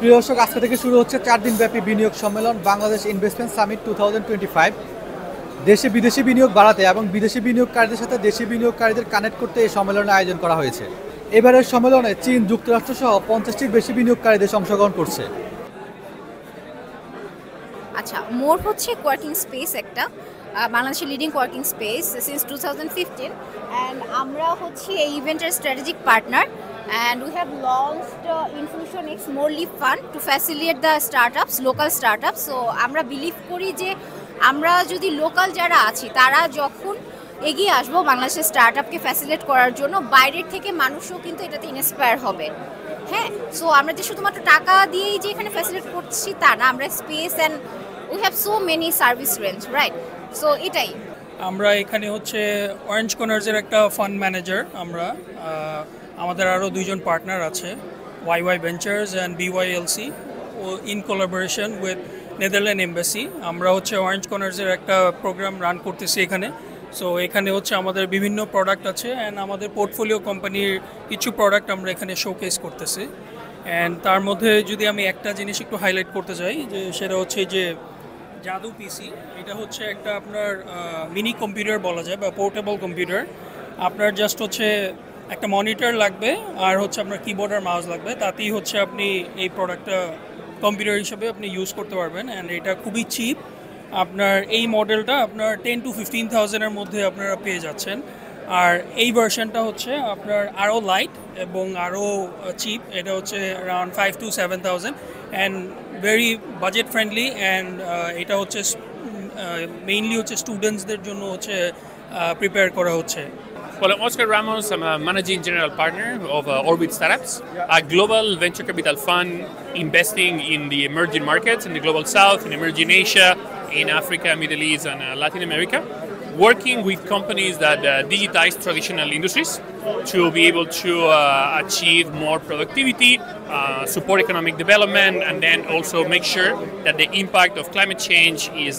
প্রিয় দর্শক, আজকে থেকে শুরু হচ্ছে 4 দিনব্যাপী বিনিয়োগ সম্মেলন বাংলাদেশ ইনভেস্টমেন্ট সামিট 2025। দেশে বিদেশি বিনিয়োগ বাড়াতে এবং বিদেশি বিনিয়োগকারীদের সাথে দেশি বিনিয়োগকারীদের কানেক্ট করতে এই সম্মেলনের আয়োজন করা হয়েছে। এবারের সম্মেলনে চীন, যুক্তরাষ্ট্র সহ 50টির বেশি বিনিয়োগকারী দেশ অংশগ্রহণ করছে। আচ্ছা, মোর হচ্ছে কোয়ার্কিং স্পেস একটা বাংলাদেশের leading coworking space since 2015 and আমরা হচ্ছে এই ইভেন্টের strategic partner and we have launched Infusion X Morely Fund to facilitate the startups, local startups. So আমরা বিলিভ করি যে আমরা যদি লোকাল যারা আছি তারা যখন এগিয়ে আসবো বাংলাদেশের স্টার্টআপকে ফ্যাসিলিটেট করার জন্য, বাইরের থেকে মানুষও কিন্তু এটাতে ইন্সপায়ার হবে। হ্যাঁ, সো আমরা যে শুধুমাত্র টাকা দিয়েই যে এখানে ফ্যাসিলিটেট করছি তা না, আমরা space and we have so many service range, right? So এটাই আমরা এখানে হচ্ছে অরেঞ্জ কর্নার্সের একটা ফান্ড ম্যানেজার। আমাদের আরও দুইজন পার্টনার আছে, YY ventures and BYLC, in collaboration with Netherland embassy. আমরা হচ্ছে অরেঞ্জ কর্নার্সের একটা প্রোগ্রাম রান করতেছি এখানে। সো এখানে হচ্ছে আমাদের বিভিন্ন প্রোডাক্ট আছে অ্যান্ড আমাদের পোর্টফোলিও কোম্পানির কিছু প্রোডাক্ট আমরা এখানে শোকেস করতেছি। অ্যান্ড তার মধ্যে যদি আমি একটা জিনিস একটু হাইলাইট করতে চাই, যে সেটা হচ্ছে যে জাদু পিসি। এটা হচ্ছে একটা আপনার মিনি কম্পিউটার বলা যায় বা পোর্টেবল কম্পিউটার। আপনার জাস্ট হচ্ছে একটা মনিটর লাগবে আর হচ্ছে আপনার কিবোর্ড আর মাউস লাগবে, তাতেই হচ্ছে আপনি এই প্রোডাক্টটা কম্পিউটার হিসেবে আপনি ইউজ করতে পারবেন। অ্যান্ড এটা খুবই চিপ। আপনার এই মডেলটা আপনার 10 to 15,000-এর মধ্যে আপনারা পেয়ে যাচ্ছেন। আর এই ভার্সনটা হচ্ছে আপনার আরও লাইট এবং আরও চিপ। এটা হচ্ছে around 5 to 7,000 and very budget friendly. And এটা হচ্ছে মেইনলি হচ্ছে স্টুডেন্টসদের জন্য হচ্ছে প্রিপেয়ার করা হচ্ছে। Well, I'm Oscar Ramos. I'm a managing general partner of Orbit Startups, a global venture capital fund investing in the emerging markets in the global south, in emerging Asia, in Africa, Middle East, and Latin America, working with companies that digitize traditional industries to be able to achieve more productivity, support economic development, and then also make sure that the impact of climate change is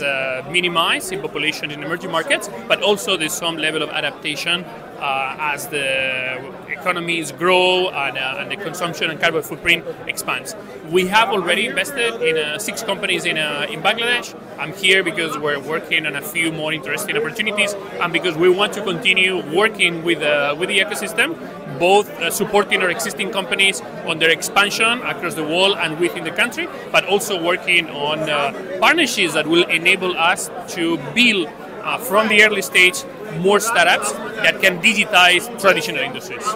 minimized in population in emerging markets, but also there's some level of adaptation as the economies grow and the consumption and carbon footprint expands. We have already invested in 6 companies in Bangladesh. I'm here because we're working on a few more interesting opportunities and because we want to continue working with the ecosystem, both supporting our existing companies on their expansion across the world and within the country, but also working on partnerships that will enable us to build from the early stage more startups that can digitize traditional industries.